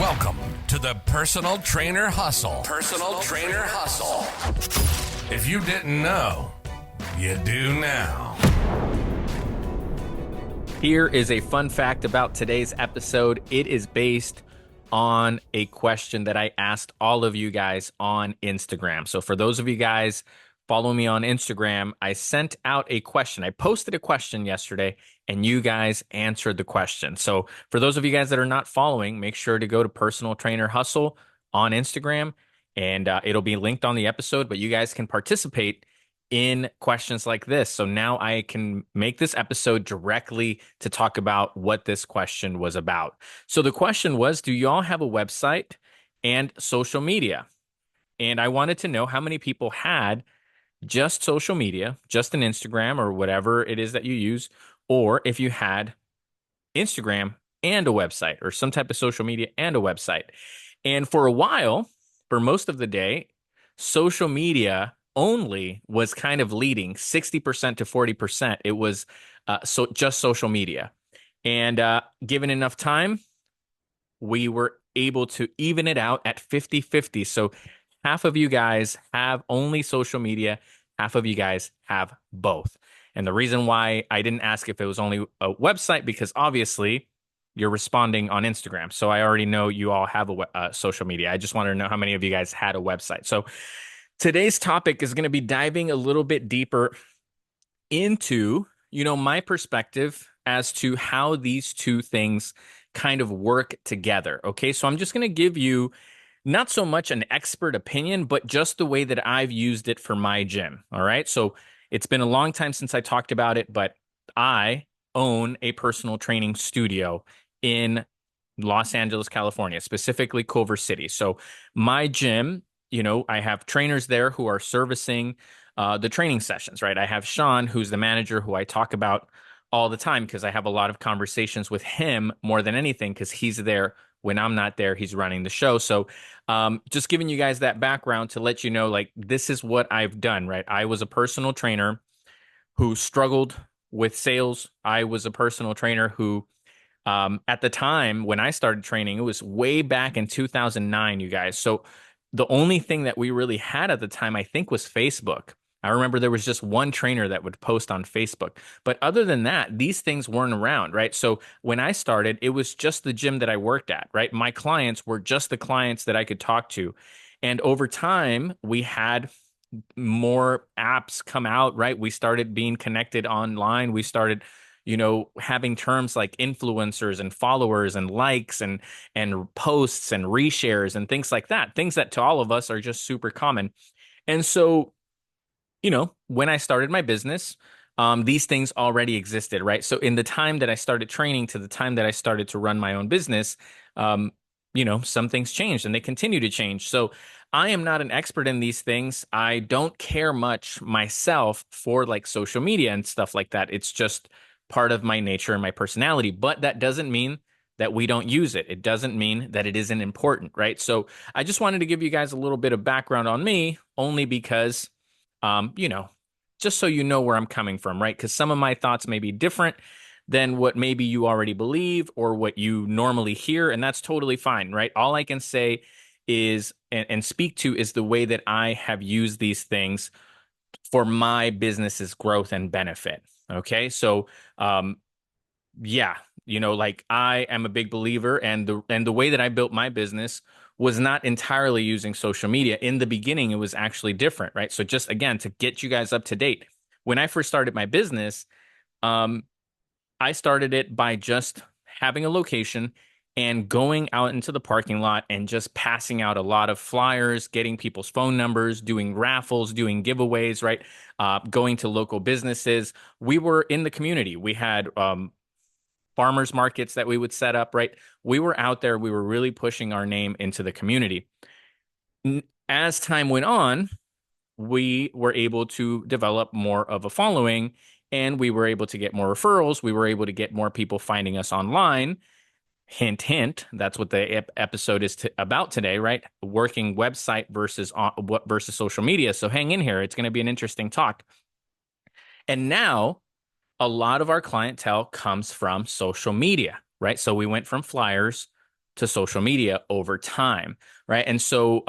Welcome to the Personal Trainer Hustle. Personal Trainer Hustle. If you didn't know, you do now. Here is a fun fact about today's episode. It is based on a question that I asked all of you guys on Instagram. So for those of you guys following me on Instagram, I sent out a question. I posted a question yesterday and you guys answered the question. So for those of you guys that are not following, make sure to go to Personal Trainer Hustle on Instagram and it'll be linked on the episode, but you guys can participate in questions like this. So now I can make this episode directly to talk about what this question was about. So the question was, do y'all have a website and social media? And I wanted to know how many people had just social media, just an Instagram or whatever it is that you use, or if you had Instagram and a website or some type of social media and a website. And for a while, for most of the day, social media only was kind of leading 60% to 40%. It was just social media. And given enough time, we were able to even it out at 50-50. So half of you guys have only social media, half of you guys have both. And the reason why I didn't ask if it was only a website, because obviously you're responding on Instagram. So I already know you all have a social media. I just wanted to know how many of you guys had a website. So today's topic is going to be diving a little bit deeper into, my perspective as to how these two things kind of work together. Okay, so I'm just going to give you not so much an expert opinion, but just the way that I've used it for my gym. All right, so it's been a long time since I talked about it, but I own a personal training studio in Los Angeles, California, specifically Culver City. So my gym, I have trainers there who are servicing the training sessions, right? I have Sean, who's the manager, who I talk about all the time because I have a lot of conversations with him more than anything because he's there when I'm not there. He's running the show. So just giving you guys that background to let you know, like, this is what I've done, right? I was a personal trainer who struggled with sales. I was a personal trainer who at the time when I started training, it was way back in 2009, you guys. So the only thing that we really had at the time, I think, was Facebook. I remember there was just one trainer that would post on Facebook. But other than that, these things weren't around, right? So when I started, it was just the gym that I worked at, right? My clients were just the clients that I could talk to. And over time, we had more apps come out, right? We started being connected online. We started having terms like influencers and followers and likes and posts and reshares and things like that, things that to all of us are just super common. And so, when I started my business, these things already existed, right? So in the time that I started training to the time that I started to run my own business, some things changed and they continue to change. So I am not an expert in these things. I don't care much myself for like social media and stuff like that. It's just part of my nature and my personality, but that doesn't mean that we don't use it. It doesn't mean that it isn't important, right? So I just wanted to give you guys a little bit of background on me, only because, just so you know where I'm coming from, right? Because some of my thoughts may be different than what maybe you already believe or what you normally hear, and that's totally fine, right? All I can say is, and speak to, is the way that I have used these things for my business's growth and benefit. Okay, so yeah, like, I am a big believer, and the way that I built my business was not entirely using social media. In the beginning, it was actually different, right? So just again, to get you guys up to date, when I first started my business, I started it by just having a location and going out into the parking lot and just passing out a lot of flyers, getting people's phone numbers, doing raffles, doing giveaways, right? Going to local businesses. We were in the community. We had farmers markets that we would set up, right? We were out there. We were really pushing our name into the community. As time went on, we were able to develop more of a following, and we were able to get more referrals. We were able to get more people finding us online. Hint, hint. That's what the episode is about today, right? Working website versus social media. So hang in here. It's going to be an interesting talk. And now a lot of our clientele comes from social media, right? So we went from flyers to social media over time, right? And so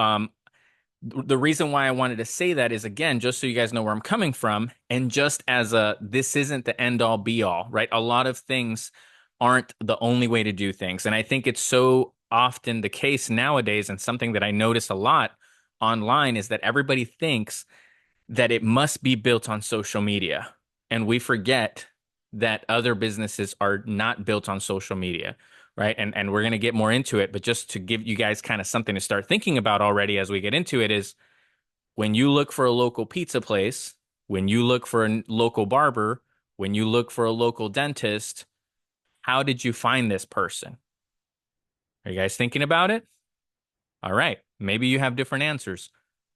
the reason why I wanted to say that is, again, just so you guys know where I'm coming from, and just as this isn't the end all be all, right? A lot of things aren't the only way to do things. And I think it's so often the case nowadays, and something that I notice a lot online is that everybody thinks that it must be built on social media. And we forget that other businesses are not built on social media, right? And we're going to get more into it, but just to give you guys kind of something to start thinking about already as we get into it is, when you look for a local pizza place, when you look for a local barber, when you look for a local dentist, how did you find this person? Are you guys thinking about it? All right. Maybe you have different answers,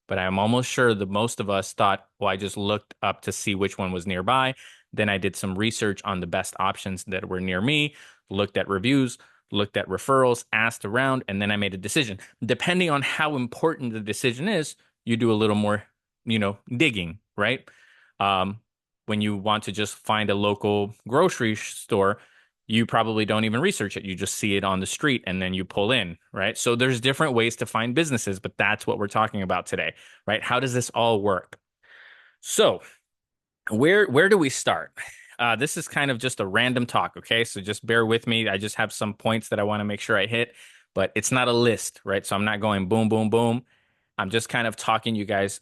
but I'm almost sure that most of us thought, well, I just looked up to see which one was nearby. Then I did some research on the best options that were near me, looked at reviews, looked at referrals, asked around, and then I made a decision. Depending on how important the decision is, you do a little more, digging, right? When you want to just find a local grocery store, you probably don't even research it. You just see it on the street and then you pull in, right? So there's different ways to find businesses, but that's what we're talking about today, right? How does this all work? So where do we start? This is kind of just a random talk, okay? So just bear with me. I just have some points that I want to make sure I hit, but it's not a list, right? So I'm not going boom, boom, boom. I'm just kind of talking to you guys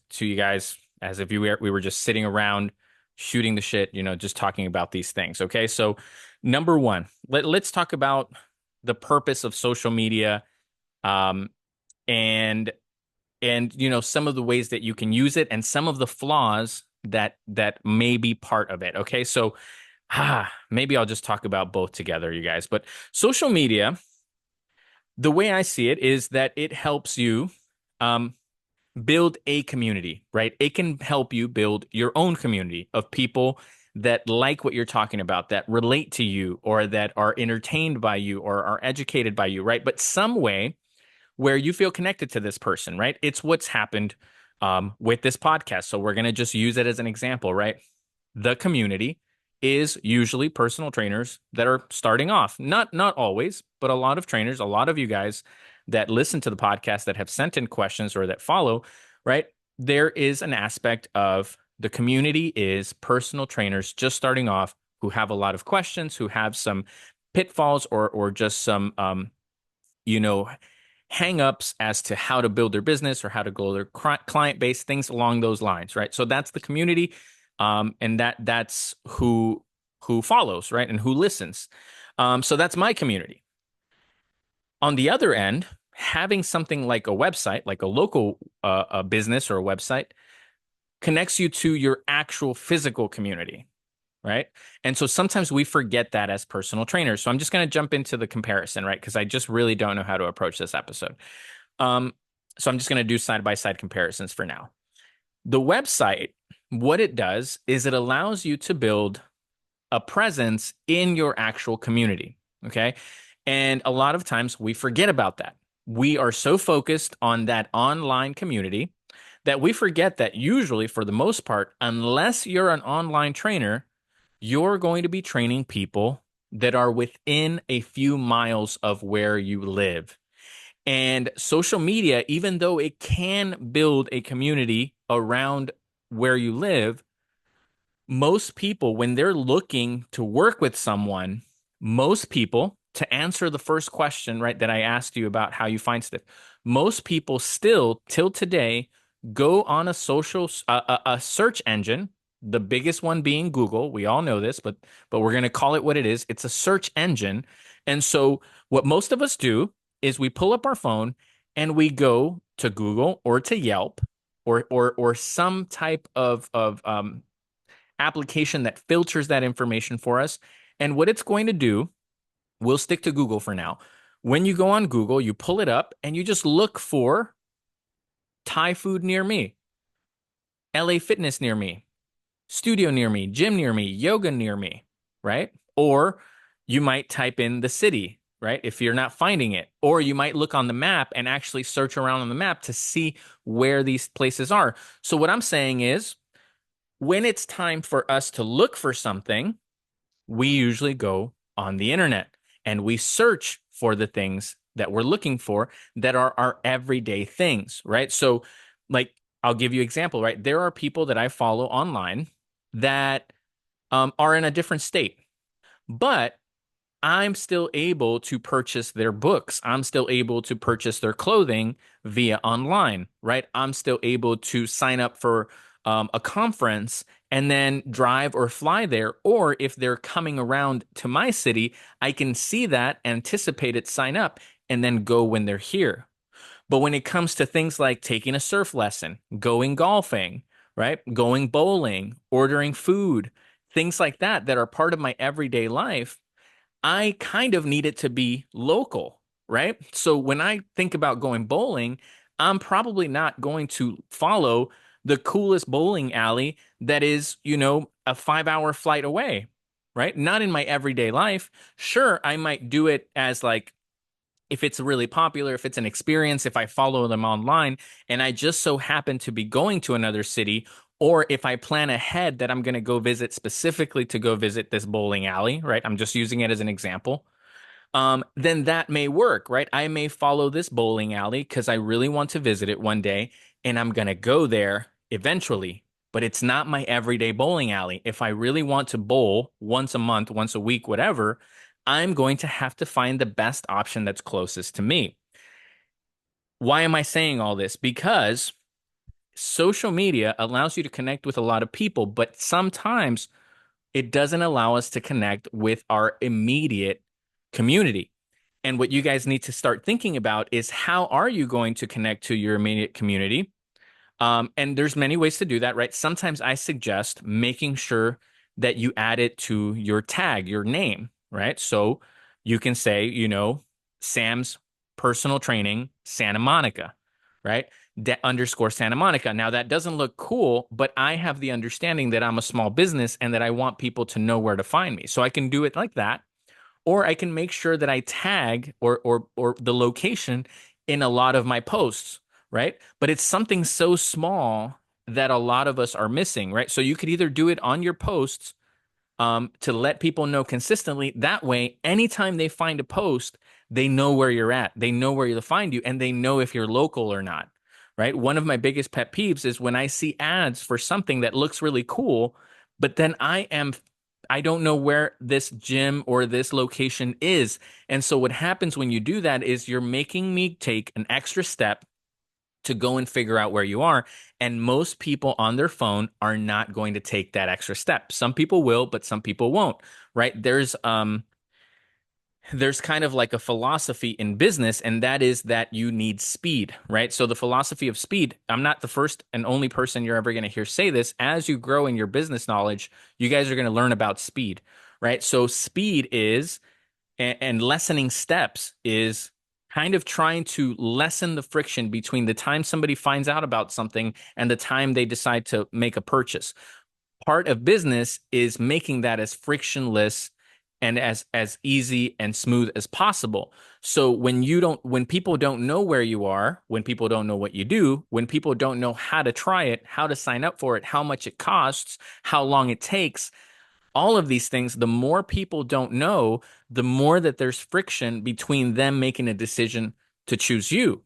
as if we were just sitting around shooting the shit, just talking about these things, okay? So number one, let's talk about the purpose of social media, um, and some of the ways that you can use it and some of the flaws that may be part of it. Okay, so maybe I'll just talk about both together, you guys. But social media, the way I see it is that it helps you build a community, right? It can help you build your own community of people that like what you're talking about, that relate to you, or that are entertained by you, or are educated by you, right? But some way where you feel connected to this person, right? It's what's happened with this podcast. So we're going to just use it as an example, right? The community is usually personal trainers that are starting off. Not always, but a lot of trainers, a lot of you guys that listen to the podcast that have sent in questions or that follow, right? There is an aspect of the community is personal trainers just starting off who have a lot of questions, who have some pitfalls or just some hang-ups as to how to build their business or how to grow their client base, things along those lines, right? So that's the community, and that's who follows, right, and who listens. So that's my community. On the other end, having something like a website, like a local a business or a website, connects you to your actual physical community, right? And so sometimes we forget that as personal trainers. So I'm just going to jump into the comparison, right? Because I just really don't know how to approach this episode. So I'm just going to do side-by-side comparisons for now. The website, what it does is it allows you to build a presence in your actual community, okay? And a lot of times we forget about that. We are so focused on that online community that we forget that usually, for the most part, unless you're an online trainer, you're going to be training people that are within a few miles of where you live. And social media, even though it can build a community around where you live, most people, when they're looking to work with someone, most people, to answer the first question, right, that I asked you about how you find stuff, most people still, till today, go on a search engine, the biggest one being Google. We all know this, but we're going to call it what it is. It's a search engine. And so what most of us do is we pull up our phone and we go to Google or to Yelp or some type of application that filters that information for us. And what it's going to do, we'll stick to Google for now. When you go on Google, you pull it up and you just look for Thai food near me, LA Fitness near me, studio near me, gym near me, yoga near me, right? Or you might type in the city, right? If you're not finding it, or you might look on the map and actually search around on the map to see where these places are. So what I'm saying is, when it's time for us to look for something, we usually go on the internet and we search for the things that we're looking for that are our everyday things, right? So, like, I'll give you an example, right? There are people that I follow online that are in a different state, but I'm still able to purchase their books. I'm still able to purchase their clothing via online, right? I'm still able to sign up for a conference and then drive or fly there. Or if they're coming around to my city, I can see that, anticipate it, sign up, and then go when they're here. But when it comes to things like taking a surf lesson, going golfing, right? Going bowling, ordering food, things like that that are part of my everyday life, I kind of need it to be local, right? So when I think about going bowling, I'm probably not going to follow the coolest bowling alley that is, a 5 hour flight away, right? Not in my everyday life. Sure, I might do it as like, if it's really popular, if it's an experience, if I follow them online and I just so happen to be going to another city, or if I plan ahead that I'm going to go visit specifically to go visit this bowling alley, right? I'm just using it as an example. Then that may work, right? I may follow this bowling alley because I really want to visit it one day and I'm going to go there eventually, but it's not my everyday bowling alley. If I really want to bowl once a month, once a week, whatever, I'm going to have to find the best option that's closest to me. Why am I saying all this? Because social media allows you to connect with a lot of people, but sometimes it doesn't allow us to connect with our immediate community. And what you guys need to start thinking about is how are you going to connect to your immediate community? And there's many ways to do that, right? Sometimes I suggest making sure that you add it to your tag, your name, right? So you can say, Sam's personal training, Santa Monica, right? Underscore Santa Monica. Now that doesn't look cool, but I have the understanding that I'm a small business and that I want people to know where to find me. So I can do it like that, or I can make sure that I tag or the location in a lot of my posts, right? But it's something so small that a lot of us are missing, right? So you could either do it on your posts to let people know consistently. That way, anytime they find a post, they know where you're at, they know where to find you, and they know if you're local or not, right? One of my biggest pet peeves is when I see ads for something that looks really cool, but then I don't know where this gym or this location is. And so what happens when you do that is you're making me take an extra step to go and figure out where you are. And most people on their phone are not going to take that extra step. Some people will, but some people won't, right? There's kind of like a philosophy in business, and that is that you need speed, right? So the philosophy of speed, I'm not the first and only person you're ever going to hear say this. As you grow in your business knowledge, you guys are going to learn about speed, right? So speed is, and lessening steps is kind of trying to lessen the friction between the time somebody finds out about something and the time they decide to make a purchase. Part of business is making that as frictionless and as easy and smooth as possible. So when people don't know where you are, when people don't know what you do, when people don't know how to try it, how to sign up for it, how much it costs, how long it takes, all of these things, the more people don't know, the more that there's friction between them making a decision to choose you.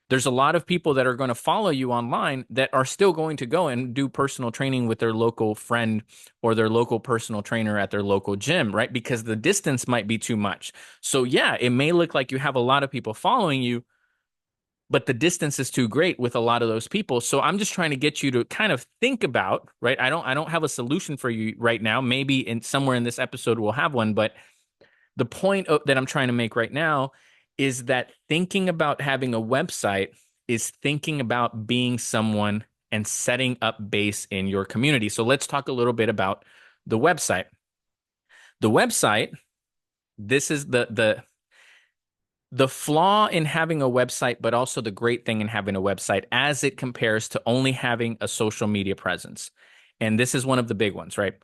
There's a lot of people that are going to follow you online that are still going to go and do personal training with their local friend or their local personal trainer at their local gym, right? Because the distance might be too much. So yeah, it may look like you have a lot of people following you, but the distance is too great with a lot of those people. So I'm just trying to get you to kind of think about, right? I don't have a solution for you right now. Maybe in somewhere in this episode we'll have one, but the point that I'm trying to make right now is that thinking about having a website is thinking about being someone and setting up base in your community. So let's talk a little bit about the website. The website, this is the flaw in having a website, but also the great thing in having a website as it compares to only having a social media presence. And this is one of the big ones, right?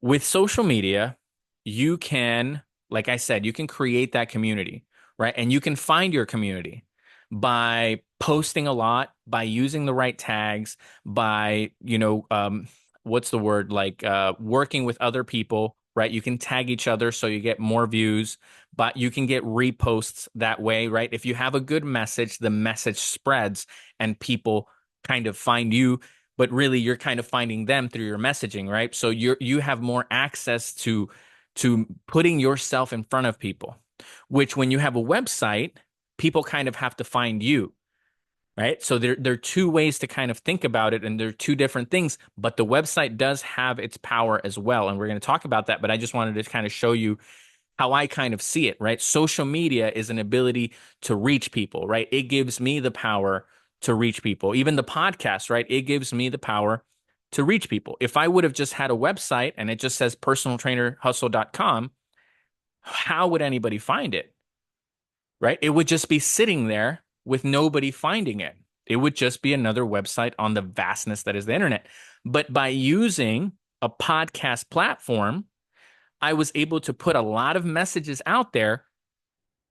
With social media, you can, like I said, you can create that community, right? And you can find your community by posting a lot, by using the right tags, by, what's the word? Like working with other people, right? You can tag each other so you get more views, but you can get reposts that way, right? If you have a good message, the message spreads and people kind of find you, but really you're kind of finding them through your messaging, right? So you have more access to putting yourself in front of people, which when you have a website, people kind of have to find you, right? So there are two ways to kind of think about it, and there are two different things, but the website does have its power as well. And we're going to talk about that, but I just wanted to kind of show you how I kind of see it, right? Social media is an ability to reach people, right? It gives me the power to reach people. Even the podcast, right? It gives me the power to reach people. If I would have just had a website and it just says personaltrainerhustle.com, how would anybody find it? Right? It would just be sitting there with nobody finding it. It would just be another website on the vastness that is the internet. But by using a podcast platform, I was able to put a lot of messages out there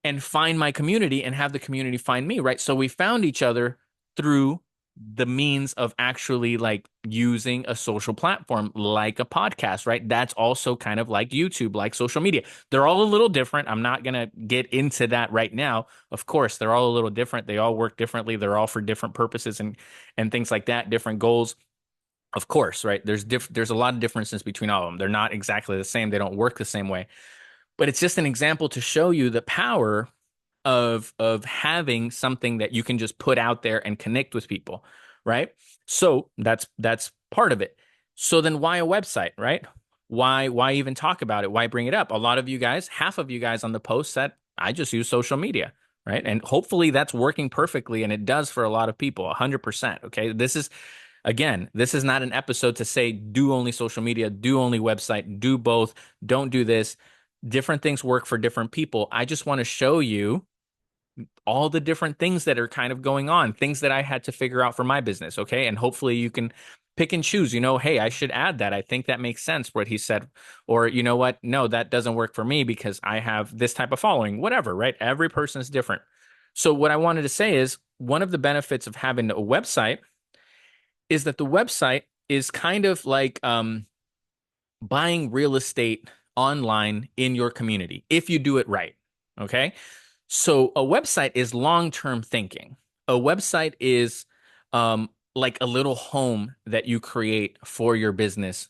and find my community and have the community find me, right? So we found each other through the means of actually like using a social platform like a podcast, right? That's also kind of like YouTube, like social media. They're all a little different. I'm not going to get into that right now. Of course, they're all a little different. They all work differently. They're all for different purposes and things like that, different goals. Of course, right? There's a lot of differences between all of them. They're not exactly the same. They don't work the same way. But it's just an example to show you the power of having something that you can just put out there and connect with people, right? So that's part of it. So then why a website, right? Why even talk about it? Why bring it up? A lot of you guys, half of you guys on the post said, I just use social media, right? And hopefully that's working perfectly, and it does for a lot of people, 100%. Okay, this is not an episode to say do only social media, do only website, do both, don't do this. Different things work for different people. I just want to show you all the different things that are kind of going on, things that I had to figure out for my business. Okay. And hopefully you can pick and choose, hey, I should add that. I think that makes sense what he said. Or you know what? No, that doesn't work for me because I have this type of following, whatever, right? Every person is different. So what I wanted to say is one of the benefits of having a website is that the website is kind of like buying real estate online in your community if you do it right. Okay. So a website is long-term thinking. A website is like a little home that you create for your business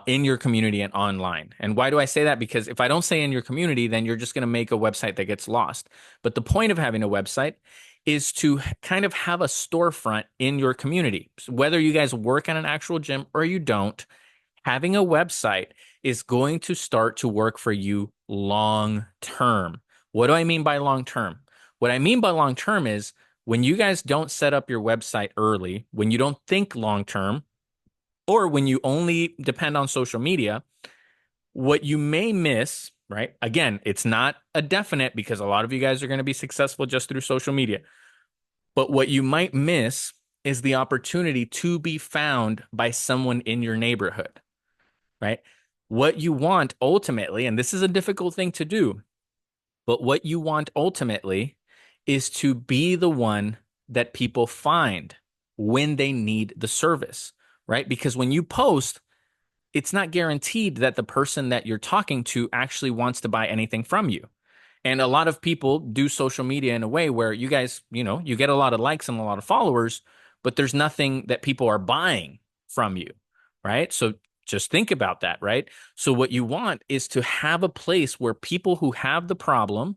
in your community and online. And why do I say that? Because if I don't say in your community, then you're just going to make a website that gets lost. But the point of having a website is to kind of have a storefront in your community. So whether you guys work at an actual gym or you don't, having a website is going to start to work for you long term. What do I mean by long term? What I mean by long term is when you guys don't set up your website early, when you don't think long term, or when you only depend on social media, what you may miss, right? Again, it's not a definite because a lot of you guys are going to be successful just through social media. But what you might miss is the opportunity to be found by someone in your neighborhood, right? What you want ultimately, and this is a difficult thing to do, but what you want ultimately is to be the one that people find when they need the service, right? Because when you post, it's not guaranteed that the person that you're talking to actually wants to buy anything from you. And a lot of people do social media in a way where you guys, you get a lot of likes and a lot of followers, but there's nothing that people are buying from you, right? So just think about that, right? So what you want is to have a place where people who have the problem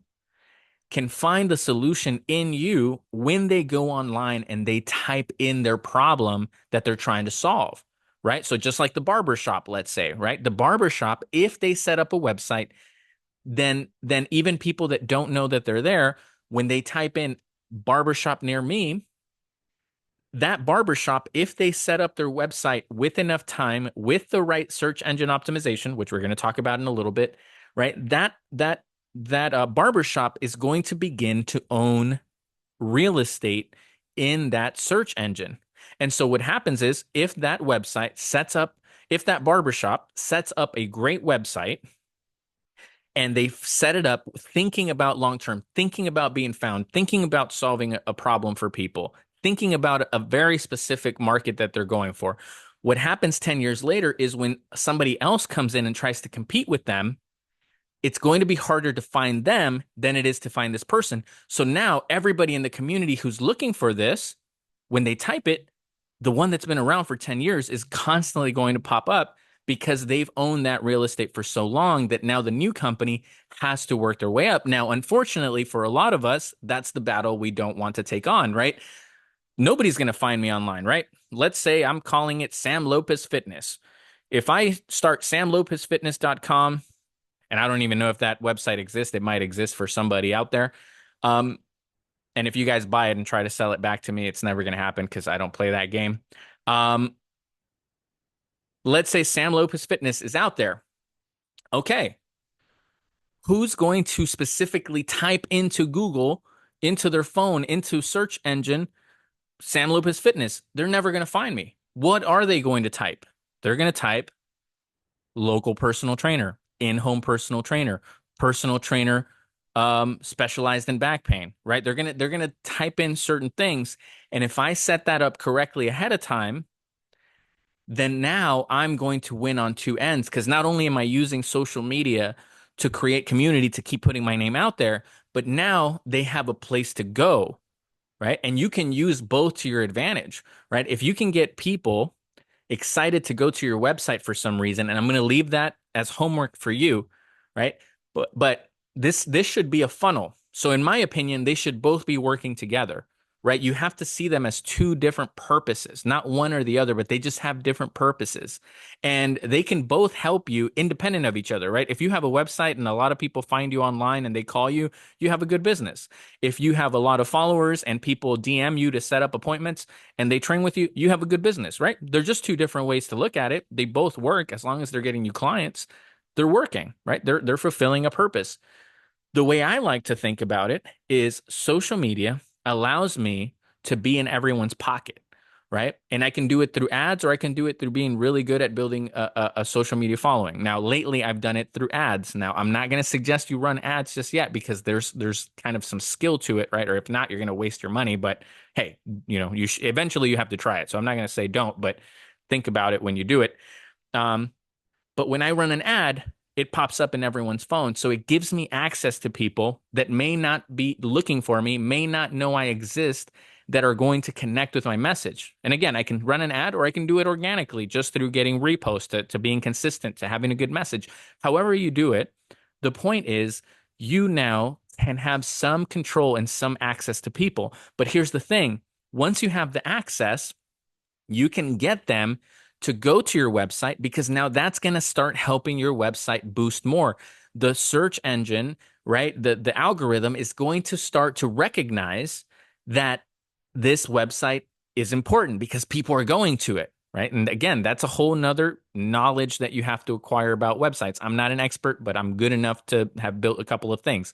can find the solution in you when they go online and they type in their problem that they're trying to solve, right? So just like the barbershop, let's say, right? The barbershop, if they set up a website, then even people that don't know that they're there, when they type in barbershop near me, that barbershop, if they set up their website with enough time, with the right search engine optimization, which we're going to talk about in a little bit, right? That barbershop is going to begin to own real estate in that search engine. And so what happens is if that barbershop sets up a great website and they set it up thinking about long-term, thinking about being found, thinking about solving a problem for people, thinking about a very specific market that they're going for. What happens 10 years later is when somebody else comes in and tries to compete with them, it's going to be harder to find them than it is to find this person. So now everybody in the community who's looking for this, when they type it, the one that's been around for 10 years is constantly going to pop up because they've owned that real estate for so long that now the new company has to work their way up. Now, unfortunately, for a lot of us, that's the battle we don't want to take on, right? Nobody's going to find me online, right? Let's say I'm calling it Sam Lopez Fitness. If I start samlopezfitness.com, and I don't even know if that website exists, it might exist for somebody out there. And if you guys buy it and try to sell it back to me, it's never going to happen because I don't play that game. Let's say Sam Lopez Fitness is out there. Okay. Who's going to specifically type into Google, into their phone, into search engine, Sam Lopez Fitness? They're never going to find me. What are they going to type? They're going to type local personal trainer, in-home personal trainer, specialized in back pain, right? They're gonna type in certain things, and if I set that up correctly ahead of time, then now I'm going to win on two ends because not only am I using social media to create community to keep putting my name out there, but now they have a place to go, right? And you can use both to your advantage, right? If you can get people excited to go to your website for some reason, and I'm going to leave that as homework for you, right? But this should be a funnel. So in my opinion, they should both be working together, right? You have to see them as two different purposes, not one or the other, but they just have different purposes. And they can both help you independent of each other, right? If you have a website and a lot of people find you online and they call you, you have a good business. If you have a lot of followers and people DM you to set up appointments and they train with you, you have a good business, right? They're just two different ways to look at it. They both work as long as they're getting you clients. They're working, right? They're fulfilling a purpose. The way I like to think about it is social media allows me to be in everyone's pocket, right? And I can do it through ads or I can do it through being really good at building a social media following. Now, lately I've done it through ads. Now, I'm not going to suggest you run ads just yet because there's kind of some skill to it, right? Or if not, you're going to waste your money. But hey, eventually you have to try it. So I'm not going to say don't, but think about it when you do it. But when I run an ad, it pops up in everyone's phone. So it gives me access to people that may not be looking for me, may not know I exist, that are going to connect with my message. And again, I can run an ad or I can do it organically just through getting reposts to being consistent, to having a good message. However you do it, the point is you now can have some control and some access to people. But here's the thing. Once you have the access, you can get them to go to your website because now that's going to start helping your website boost more. The search engine, right? The algorithm is going to start to recognize that this website is important because people are going to it, right? And again, that's a whole nother knowledge that you have to acquire about websites. I'm not an expert, but I'm good enough to have built a couple of things.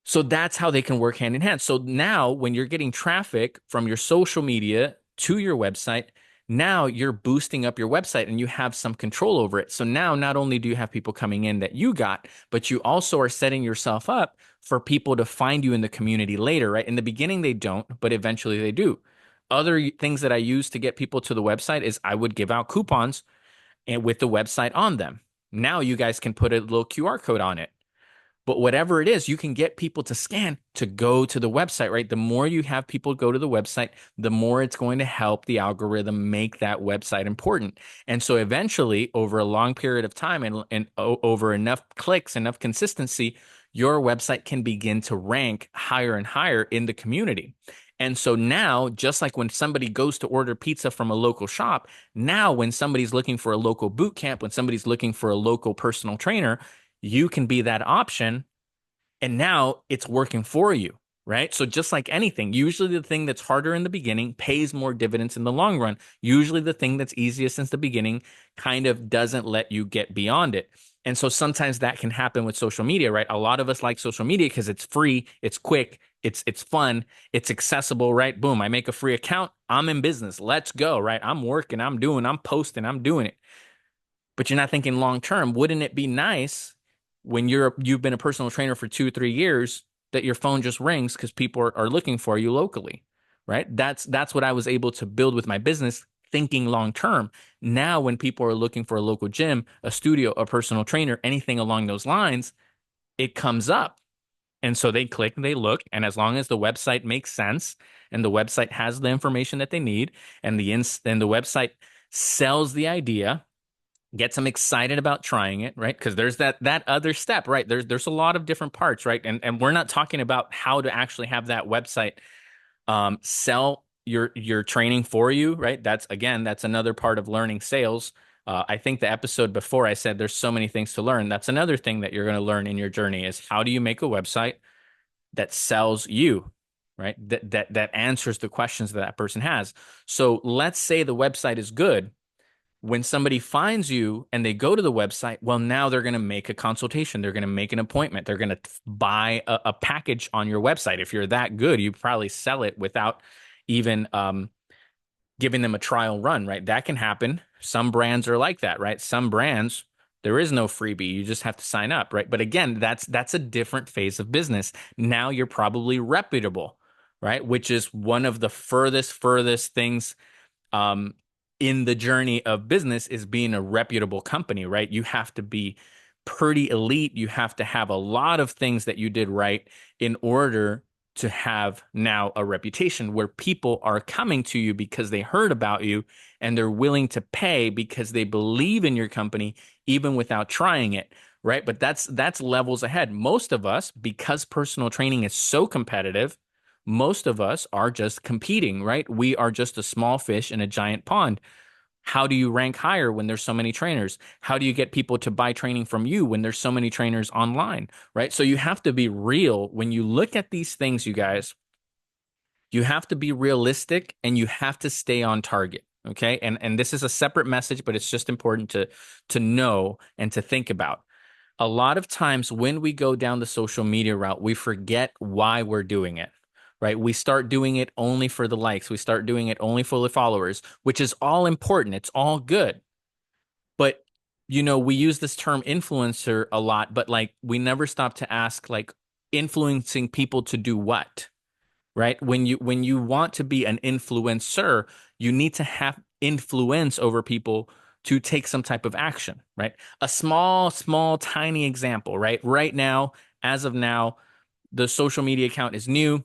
So that's how they can work hand in hand. So now when you're getting traffic from your social media to your website, now you're boosting up your website and you have some control over it. So now not only do you have people coming in that you got, but you also are setting yourself up for people to find you in the community later, right? In the beginning, they don't, but eventually they do. Other things that I use to get people to the website is I would give out coupons and with the website on them. Now you guys can put a little QR code on it. But whatever it is, you can get people to scan to go to the website, right? The more you have people go to the website, the more it's going to help the algorithm make that website important. And so eventually, over a long period of time and over enough clicks, enough consistency, your website can begin to rank higher and higher in the community. And so now, just like when somebody goes to order pizza from a local shop, now when somebody's looking for a local boot camp, when somebody's looking for a local personal trainer, you can be that option. And now it's working for you, right? So just like anything, usually the thing that's harder in the beginning pays more dividends in the long run. Usually the thing that's easiest since the beginning kind of doesn't let you get beyond it. And so sometimes that can happen with social media, right? A lot of us like social media because it's free, it's quick, it's fun, it's accessible, right? Boom, I make a free account, I'm in business. Let's go, right? I'm working, I'm posting, I'm doing it. But you're not thinking long term. Wouldn't it be nice when you've been a personal trainer for 2-3 years that your phone just rings because people are looking for you locally, right? That's what I was able to build with my business thinking long term. Now, when people are looking for a local gym, a studio, a personal trainer, anything along those lines, it comes up. And so they click and they look, and as long as the website makes sense and the website has the information that they need, and the website sells the idea, gets them excited about trying it, right? Because there's that other step, right? There's a lot of different parts, right? And we're not talking about how to actually have that website sell your training for you, right? That's another part of learning sales. I think the episode before I said there's so many things to learn. That's another thing that you're going to learn in your journey is how do you make a website that sells you, right? That answers the questions that that person has. So let's say the website is good. When somebody finds you and they go to the website, well, now they're going to make a consultation. They're going to make an appointment. They're going to buy a package on your website. If you're that good, you probably sell it without even giving them a trial run, right? That can happen. Some brands are like that, right? Some brands, there is no freebie. You just have to sign up, right? But again, that's a different phase of business. Now you're probably reputable, right? Which is one of the furthest things in the journey of business is being a reputable company, right? You have to be pretty elite. You have to have a lot of things that you did right in order to have now a reputation where people are coming to you because they heard about you and they're willing to pay because they believe in your company even without trying it, right? But that's levels ahead. Most of us, because personal training is so competitive, most of us are just competing, right? We are just a small fish in a giant pond. How do you rank higher when there's so many trainers? How do you get people to buy training from you when there's so many trainers online, right? So you have to be real. When you look at these things, you guys, you have to be realistic and you have to stay on target. Okay. And this is a separate message, but it's just important to know and to think about. A lot of times when we go down the social media route, we forget why we're doing it, right? We start doing it only for the likes. We start doing it only for the followers, which is all important. It's all good. But, we use this term influencer a lot, but like we never stop to ask, like, influencing people to do what? Right? When you want to be an influencer, you need to have influence over people to take some type of action, right? A small, tiny example, right? Right now, as of now, the social media account is new.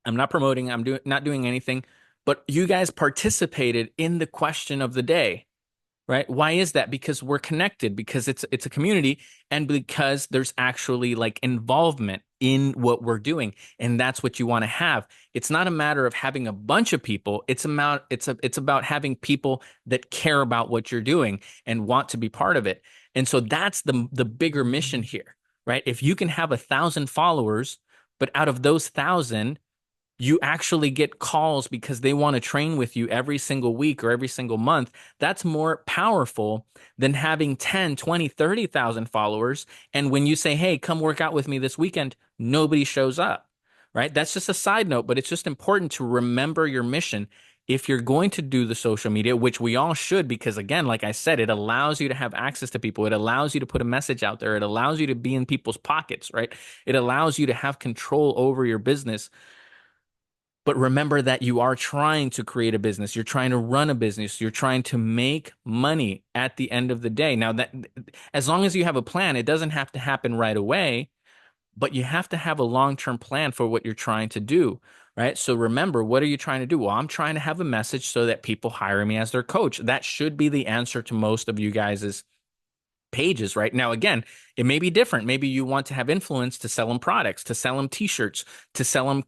I'm not promoting, not doing anything, but you guys participated in the question of the day, right? Why is that? Because we're connected, because it's a community, and because there's actually like involvement in what we're doing, and that's what you want to have. It's not a matter of having a bunch of people. It's about having people that care about what you're doing and want to be part of it. And so that's the bigger mission here, right? If you can have 1,000 followers, but out of those 1,000 you actually get calls because they want to train with you every single week or every single month, that's more powerful than having 10, 20, 30,000 followers. And when you say, hey, come work out with me this weekend, nobody shows up, right? That's just a side note, but it's just important to remember your mission. If you're going to do the social media, which we all should, because again, like I said, it allows you to have access to people. It allows you to put a message out there. It allows you to be in people's pockets, right? It allows you to have control over your business. But remember that you are trying to create a business. You're trying to run a business. You're trying to make money at the end of the day. Now, that as long as you have a plan, it doesn't have to happen right away, but you have to have a long-term plan for what you're trying to do, right? So remember, what are you trying to do? Well, I'm trying to have a message so that people hire me as their coach. That should be the answer to most of you guys' pages right now. Again, it may be different. Maybe you want to have influence to sell them products, to sell them t-shirts, to sell them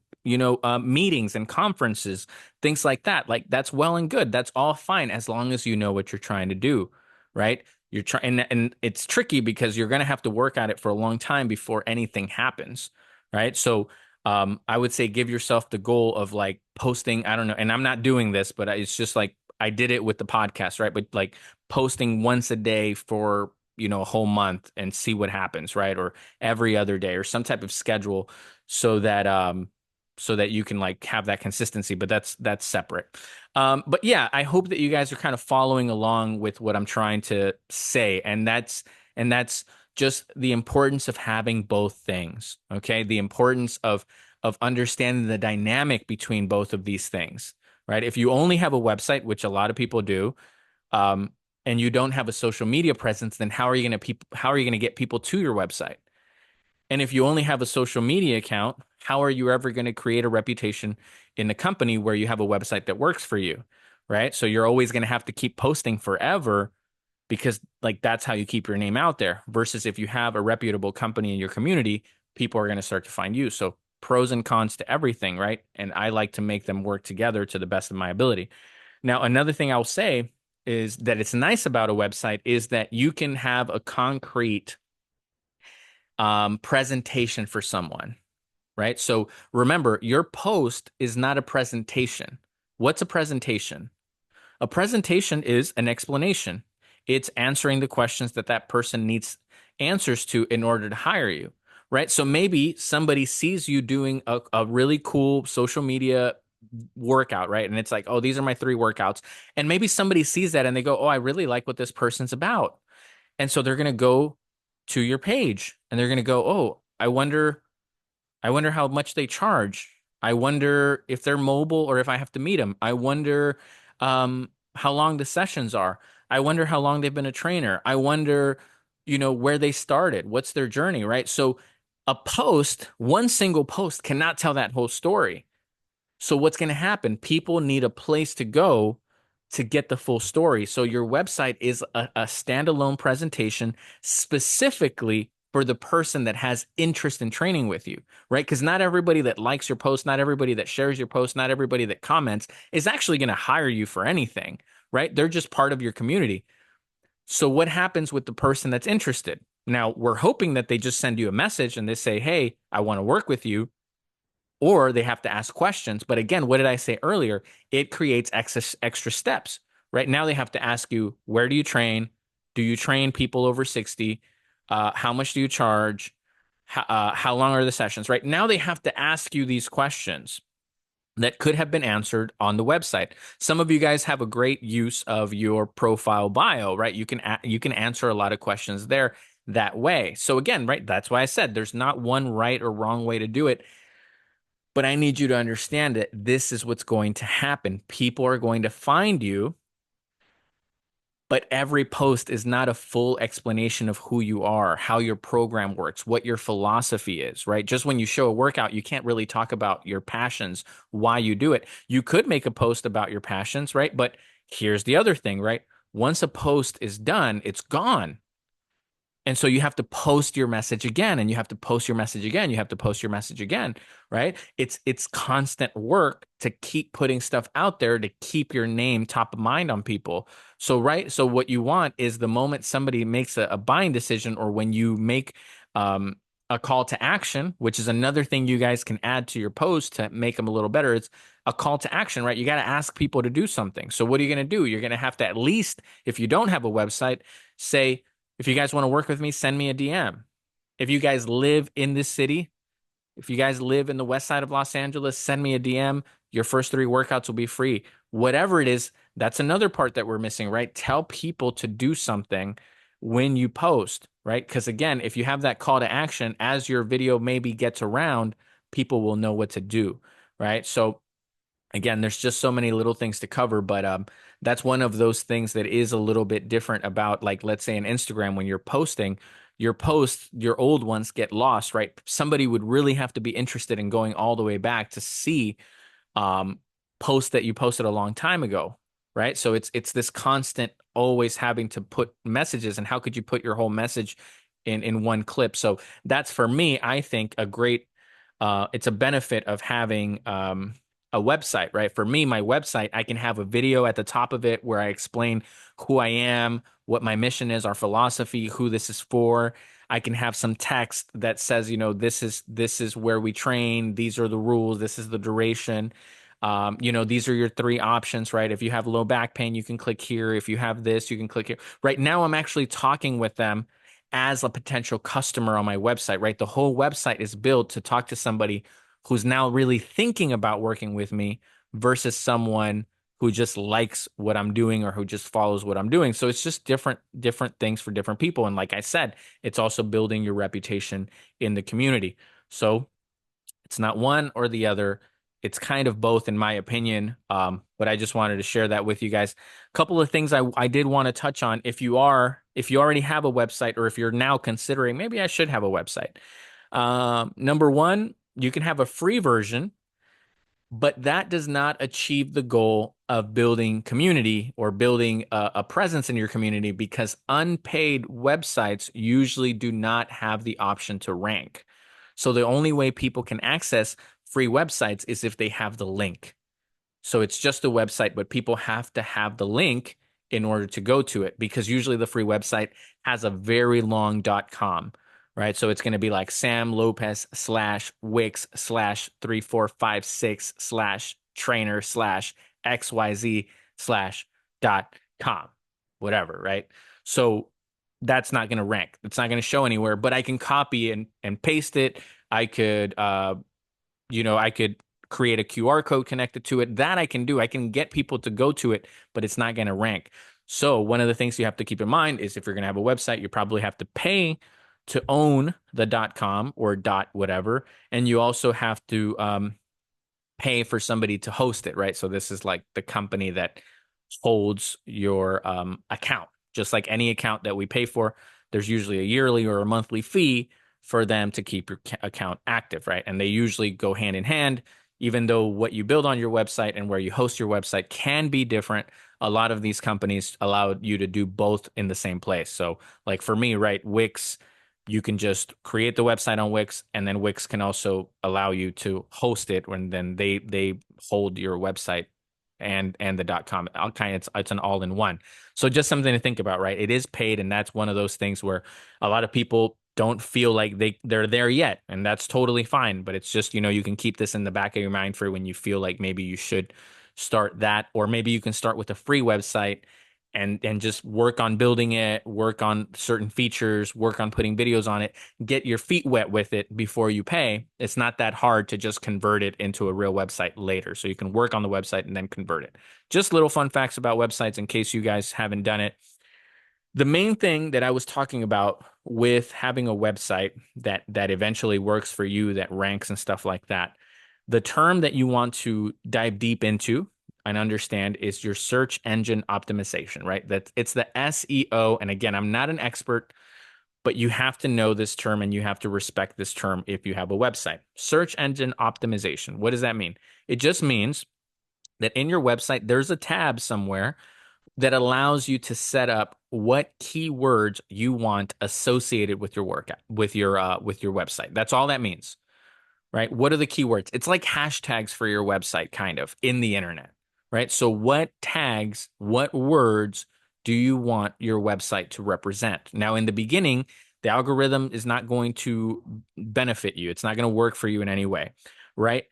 meetings and conferences, things like that. Like that's well and good. That's all fine as long as you know what you're trying to do, right? You're trying, and it's tricky because you're going to have to work at it for a long time before anything happens, right? So I would say give yourself the goal of like posting. I don't know, and I'm not doing this, but it's just like I did it with the podcast, right? But like posting once a day for a whole month and see what happens, right? Or every other day, or some type of schedule, so that you can like have that consistency, but that's separate. But yeah, I hope that you guys are kind of following along with what I'm trying to say. And that's just the importance of having both things. Okay. The importance of understanding the dynamic between both of these things. right? If you only have a website, which a lot of people do, um, and you don't have a social media presence, then how are you going to get people to your website? And if you only have a social media account, how are you ever going to create a reputation in the company where you have a website that works for you, right? So you're always going to have to keep posting forever because like that's how you keep your name out there. Versus if you have a reputable company in your community, people are going to start to find you. So pros and cons to everything, right? And I like to make them work together to the best of my ability. Now, another thing I'll say is that it's nice about a website is that you can have a concrete presentation for someone, right? So remember, your post is not a presentation. What's a presentation? A presentation is an explanation. It's answering the questions that that person needs answers to in order to hire you, right? So maybe somebody sees you doing a really cool social media workout, right? And it's like, oh, these are my 3 workouts. And maybe somebody sees that and they go, oh, I really like what this person's about. And so they're going to go to your page and they're going to go, oh, I wonder how much they charge. I wonder if they're mobile or if I have to meet them. I wonder how long the sessions are. I wonder how long they've been a trainer. I wonder, where they started. What's their journey, right? So a post, one single post cannot tell that whole story. So what's going to happen? People need a place to go to get the full story. So your website is a standalone presentation specifically for the person that has interest in training with you, right? Because not everybody that likes your post, not everybody that shares your post, not everybody that comments is actually going to hire you for anything, right? They're just part of your community. So what happens with the person that's interested? Now, we're hoping that they just send you a message and they say, hey, I want to work with you, or they have to ask questions. But again, what did I say earlier? It creates extra steps. Right now, they have to ask you, where do you train? Do you train people over 60? How much do you charge? How long are the sessions? Right now, they have to ask you these questions that could have been answered on the website. Some of you guys have a great use of your profile bio, right? You can answer a lot of questions there that way. So again, right, that's why I said there's not one right or wrong way to do it. But I need you to understand that this is what's going to happen. People are going to find you, but every post is not a full explanation of who you are, how your program works, what your philosophy is, right? Just when you show a workout, you can't really talk about your passions, why you do it. You could make a post about your passions, right? But here's the other thing, right? Once a post is done, it's gone. And so you have to post your message again, and you have to post your message again. You have to post your message again, right? It's constant work to keep putting stuff out there to keep your name top of mind on people. So, right. So what you want is the moment somebody makes a buying decision, or when you make a call to action, which is another thing you guys can add to your post to make them a little better. It's a call to action, right? You got to ask people to do something. So what are you going to do? You're going to have to, at least if you don't have a website, say, if you guys want to work with me, send me a DM. If you guys live in this city, if you guys live in the west side of Los Angeles, send me a DM. Your first 3 workouts will be free. Whatever it is, that's another part that we're missing, right? Tell people to do something when you post, right? Because again, if you have that call to action, as your video maybe gets around, people will know what to do, right? So again, there's just so many little things to cover, but that's one of those things that is a little bit different about, like, let's say, an Instagram, when you're posting your posts, your old ones get lost, right? Somebody would really have to be interested in going all the way back to see posts that you posted a long time ago, right? So it's this constant always having to put messages, and how could you put your whole message in one clip? So that's, for me, I think a great it's a benefit of having a website, right? For me, my website, I can have a video at the top of it where I explain who I am, what my mission is, our philosophy, who this is for. I can have some text that says, this is where we train. These are the rules. This is the duration. These are your 3 options, right? If you have low back pain, you can click here. If you have this, you can click here. Right now, I'm actually talking with them as a potential customer on my website, right? The whole website is built to talk to somebody who's now really thinking about working with me versus someone who just likes what I'm doing or who just follows what I'm doing. So it's just different things for different people. And like I said, it's also building your reputation in the community. So it's not one or the other. it's kind of both in my opinion. But I just wanted to share that with you guys. A couple of things I did want to touch on. If you already have a website, or if you're now considering maybe I should have a website. Number one, you can have a free version, but that does not achieve the goal of building community or building a presence in your community, because unpaid websites usually do not have the option to rank. So the only way people can access free websites is if they have the link. So it's just a website, but people have to have the link in order to go to it, because usually the free website has a very long .com, right? So it's going to be like Sam Lopez /Wix /3456/trainer/XYZ/.com, whatever, right? So that's not going to rank. It's not going to show anywhere, but I can copy and paste it. I could, I could create a QR code connected to it. That I can do. I can get people to go to it, but it's not going to rank. So one of the things you have to keep in mind is, if you're going to have a website, you probably have to pay to own the .com or .whatever, and you also have to pay for somebody to host it, right? So this is like the company that holds your account. Just like any account that we pay for, there's usually a yearly or a monthly fee for them to keep your account active, right? And they usually go hand in hand, even though what you build on your website and where you host your website can be different. A lot of these companies allow you to do both in the same place. So like for me, right, Wix, you can just create the website on Wix, and then Wix can also allow you to host it, and then they hold your website and the .com. It's an all-in-one. So just something to think about, right? It is paid, and that's one of those things where a lot of people don't feel like they're there yet, and that's totally fine. But it's just, you can keep this in the back of your mind for when you feel like maybe you should start that, or maybe you can start with a free website and just work on building it, work on certain features, work on putting videos on it, get your feet wet with it before you pay. It's not that hard to just convert it into a real website later. So you can work on the website and then convert it. Just little fun facts about websites in case you guys haven't done it. The main thing that I was talking about with having a website that eventually works for you, that ranks and stuff like that, the term that you want to dive deep into and understand is your search engine optimization, right? That it's the SEO. And again, I'm not an expert, but you have to know this term and you have to respect this term if you have a website. Search engine optimization. What does that mean? It just means that in your website, there's a tab somewhere that allows you to set up what keywords you want associated with your workout, with your website. That's all that means, right? What are the keywords? It's like hashtags for your website, kind of, in the internet, right? So what tags, what words do you want your website to represent? Now, in the beginning, the algorithm is not going to benefit you. It's not going to work for you in any way, right?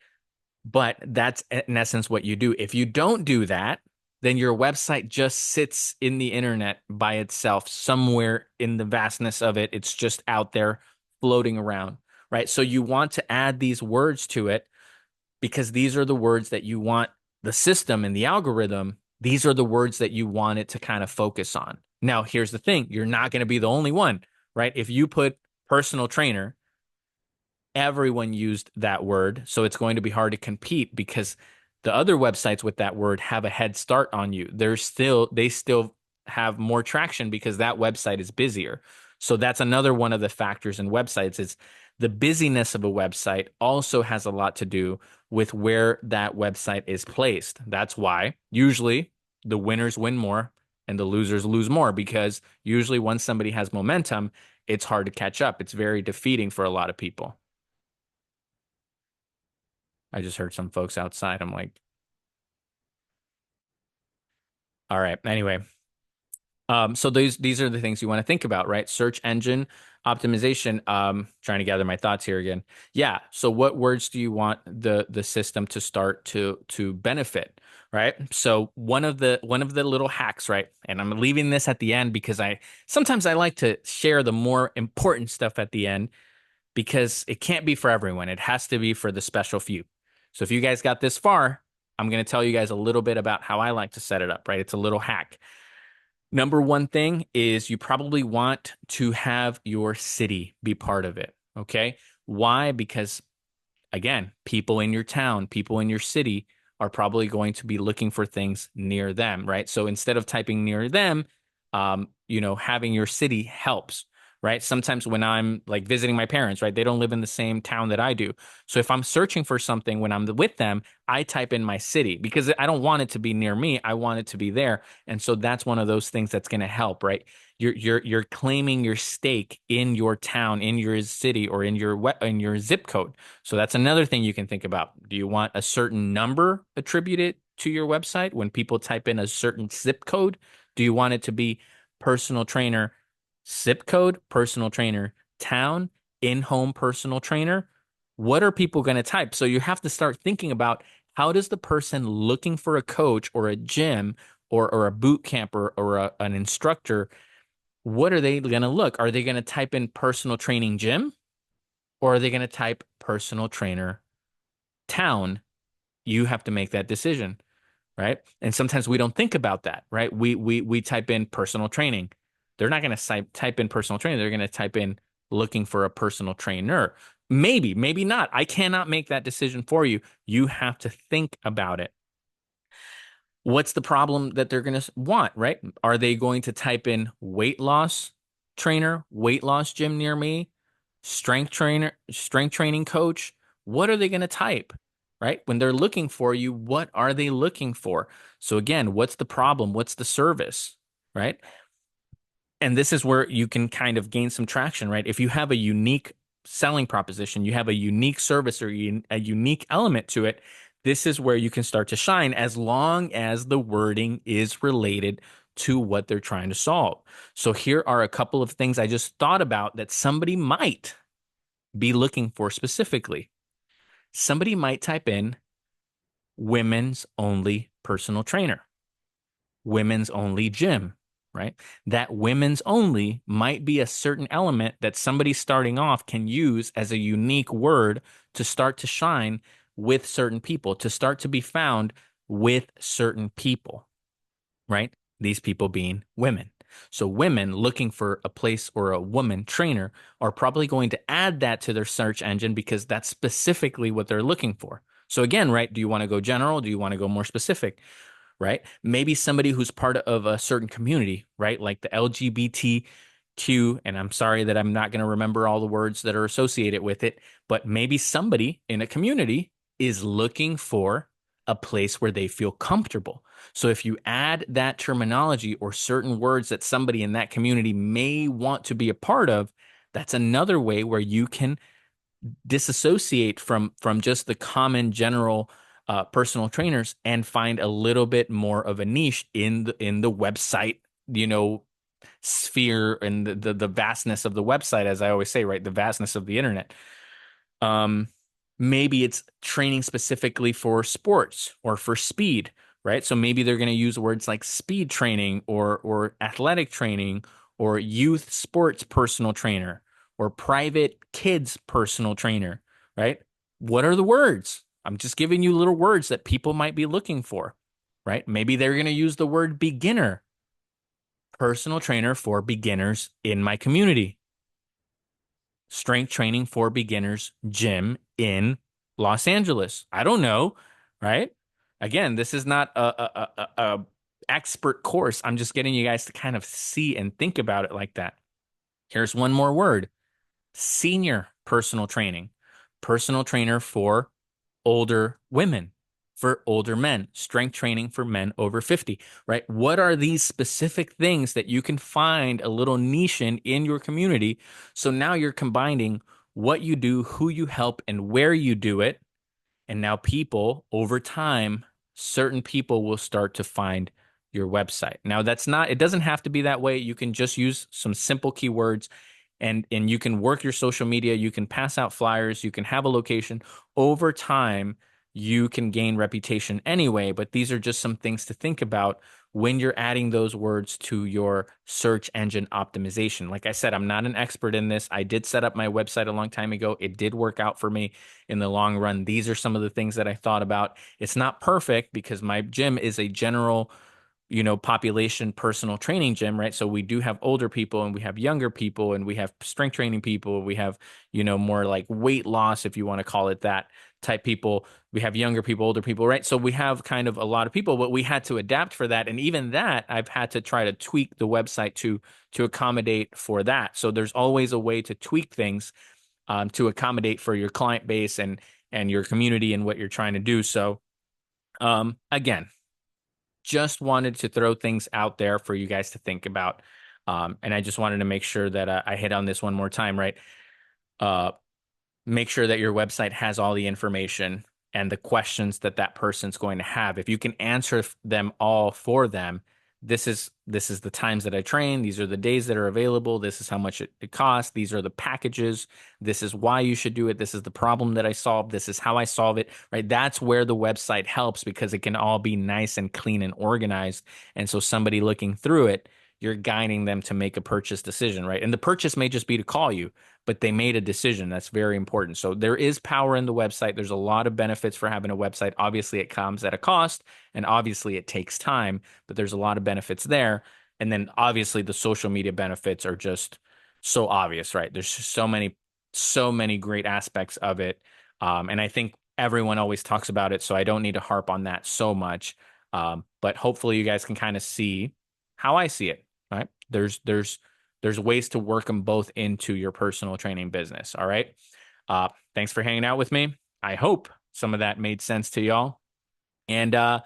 But that's in essence what you do. If you don't do that, then your website just sits in the internet by itself, somewhere in the vastness of it. It's just out there floating around, right? So you want to add these words to it, because these are the words that you want the system and the algorithm. These are the words that you want it to kind of focus on. Now, here's the thing. You're not going to be the only one, right? If you put personal trainer, everyone used that word. So it's going to be hard to compete, because the other websites with that word have a head start on you. They still have more traction because that website is busier. So that's another one of the factors in websites, is the busyness of a website also has a lot to do with where that website is placed. That's why usually the winners win more and the losers lose more, because usually once somebody has momentum, it's hard to catch up. It's very defeating for a lot of people. I just heard some folks outside. I'm like, all right. Anyway, so these are the things you want to think about, right? Search engine optimization. Trying to gather my thoughts here again. Yeah. So what words do you want the system to start to benefit, right? So one of the little hacks, right? And I'm leaving this at the end because sometimes I like to share the more important stuff at the end, because it can't be for everyone. It has to be for the special few. So if you guys got this far, I'm going to tell you guys a little bit about how I like to set it up, right? It's a little hack. Number one thing is you probably want to have your city be part of it, okay? Why? Because Again, people in your town, people in your city are probably going to be looking for things near them, right? So instead of typing near them, having your city helps, right? Sometimes when I'm like visiting my parents, right, they don't live in the same town that I do. So if I'm searching for something when I'm with them, I type in my city because I don't want it to be near me. I want it to be there. And so that's one of those things that's going to help, right? You're claiming your stake in your town, in your city, or in your zip code. So that's another thing you can think about. Do you want a certain number attributed to your website when people type in a certain zip code? Do you want it to be personal trainer zip code, personal trainer town, in-home personal trainer? What are people going to type? So you have to start thinking about how does the person looking for a coach or a gym or a boot camp or an instructor, what are they going to look? Are they going to type in personal training gym or are they going to type personal trainer town? You have to make that decision, right? And sometimes we don't think about that, right? We type in personal training. They're not going to type in personal training. They're going to type in looking for a personal trainer. Maybe, maybe not. I cannot make that decision for you. You have to think about it. What's the problem that they're going to want, right? Are they going to type in weight loss trainer, weight loss gym near me, strength trainer, strength training coach? What are they going to type, right? When they're looking for you, what are they looking for? So again, what's the problem? What's the service, right? And this is where you can kind of gain some traction, right? If you have a unique selling proposition, you have a unique service or a unique element to it, this is where you can start to shine as long as the wording is related to what they're trying to solve. So here are a couple of things I just thought about that somebody might be looking for specifically. Somebody might type in women's only personal trainer, women's only gym, right? That women's only might be a certain element that somebody starting off can use as a unique word to start to shine with certain people, to start to be found with certain people, right? These people being women. So women looking for a place or a woman trainer are probably going to add that to their search engine because that's specifically what they're looking for. So again, right, do you want to go general? Do you want to go more specific? Right? Maybe somebody who's part of a certain community, right? Like the LGBTQ, and I'm sorry that I'm not going to remember all the words that are associated with it, but maybe somebody in a community is looking for a place where they feel comfortable. So if you add that terminology or certain words that somebody in that community may want to be a part of, that's another way where you can disassociate from just the common general personal trainers and find a little bit more of a niche in the website, sphere and the vastness of the website, as I always say, right? The vastness of the internet. Um, Maybe it's training specifically for sports or for speed, right? So maybe they're going to use words like speed training or athletic training or youth sports personal trainer or private kids personal trainer, right? What are the words? I'm just giving you little words that people might be looking for, right? Maybe they're going to use the word beginner, personal trainer for beginners in my community, strength training for beginners gym in Los Angeles. I don't know, right? Again, this is not a expert course. I'm just getting you guys to kind of see and think about it like that. Here's one more word: senior personal training, personal trainer for older women, for older men, strength training for men over 50, right? What are these specific things that you can find a little niche in your community? So now you're combining what you do, who you help, and where you do it. And now people over time, certain people will start to find your website. Now it doesn't have to be that way. You can just use some simple keywords and you can work your social media, you can pass out flyers, you can have a location. Over time, you can gain reputation anyway, but these are just some things to think about when you're adding those words to your search engine optimization. Like I said, I'm not an expert in this. I did set up my website a long time ago. It did work out for me in the long run. These are some of the things that I thought about. It's not perfect because my gym is a general population personal training gym, right? So we do have older people and we have younger people and we have strength training people. We have, more like weight loss, if you want to call it that, type people. We have younger people, older people, right? So we have kind of a lot of people, but we had to adapt for that. And even that, I've had to try to tweak the website to accommodate for that. So there's always a way to tweak things to accommodate for your client base and your community and what you're trying to do. So again, just wanted to throw things out there for you guys to think about. And I just wanted to make sure that I hit on this one more time, right? Make sure that your website has all the information and the questions that that person's going to have. If you can answer them all for them, this is the times that I train. These are the days that are available. This is how much it costs. These are the packages. This is why you should do it. This is the problem that I solve. This is how I solve it, right? That's where the website helps because it can all be nice and clean and organized. And so somebody looking through it, you're guiding them to make a purchase decision, right? And the purchase may just be to call you, but they made a decision. That's very important. So there is power in the website. There's a lot of benefits for having a website. Obviously, it comes at a cost, and obviously it takes time, but there's a lot of benefits there. And then obviously the social media benefits are just so obvious, right? There's just so many great aspects of it. And I think everyone always talks about it, so I don't need to harp on that so much. But hopefully you guys can kind of see how I see it, right? There's ways to work them both into your personal training business. All right. Thanks for hanging out with me. I hope some of that made sense to y'all. And I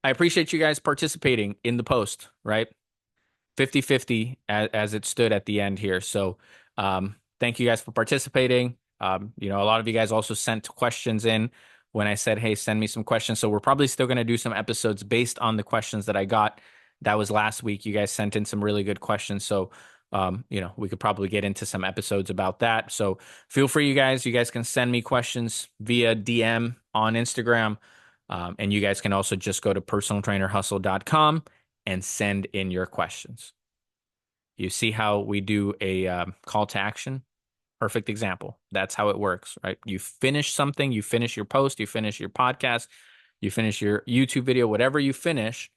appreciate you guys participating in the post, right? 50-50 as it stood at the end here. So thank you guys for participating. A lot of you guys also sent questions in when I said, hey, send me some questions. So we're probably still going to do some episodes based on the questions that I got. That was last week. You guys sent in some really good questions. So we could probably get into some episodes about that. So feel free, you guys can send me questions via DM on Instagram. And you guys can also just go to personaltrainerhustle.com and send in your questions. You see how we do a call to action? Perfect example. That's how it works, right? You finish something, you finish your post, you finish your podcast, you finish your YouTube video, whatever you finish,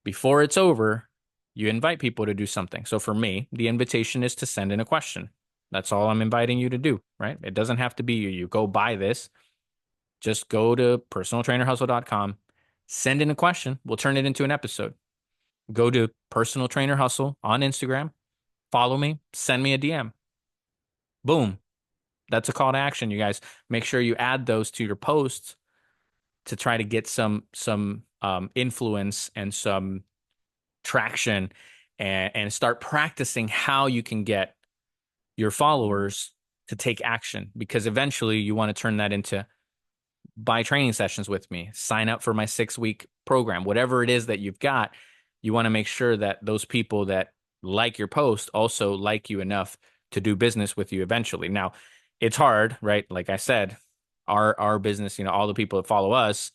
before it's over, you invite people to do something. So for me, the invitation is to send in a question. That's all I'm inviting you to do, right? It doesn't have to be you go buy this. Just go to personaltrainerhustle.com, send in a question. We'll turn it into an episode. Go to Personal Trainer Hustle on Instagram, follow me, send me a DM. Boom. That's a call to action, you guys. Make sure you add those to your posts to try to get some influence and some traction and start practicing how you can get your followers to take action, because eventually you want to turn that into buy training sessions with me, sign up for my 6-week program, whatever it is that you've got. You want to make sure that those people that like your post also like you enough to do business with you eventually. Now, it's hard, right? Like I said, our business, all the people that follow us,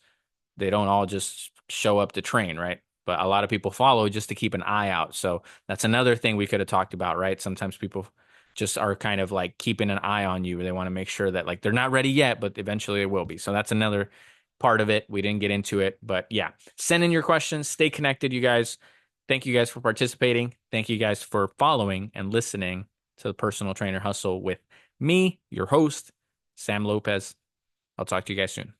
they don't all just show up to train, right? But a lot of people follow just to keep an eye out. So that's another thing we could have talked about, right? Sometimes people just are kind of like keeping an eye on you. They want to make sure that like they're not ready yet, but eventually they will be. So that's another part of it. We didn't get into it, but yeah, send in your questions. Stay connected, you guys. Thank you guys for participating. Thank you guys for following and listening to the Personal Trainer Hustle with me, your host, Sam Lopez. I'll talk to you guys soon.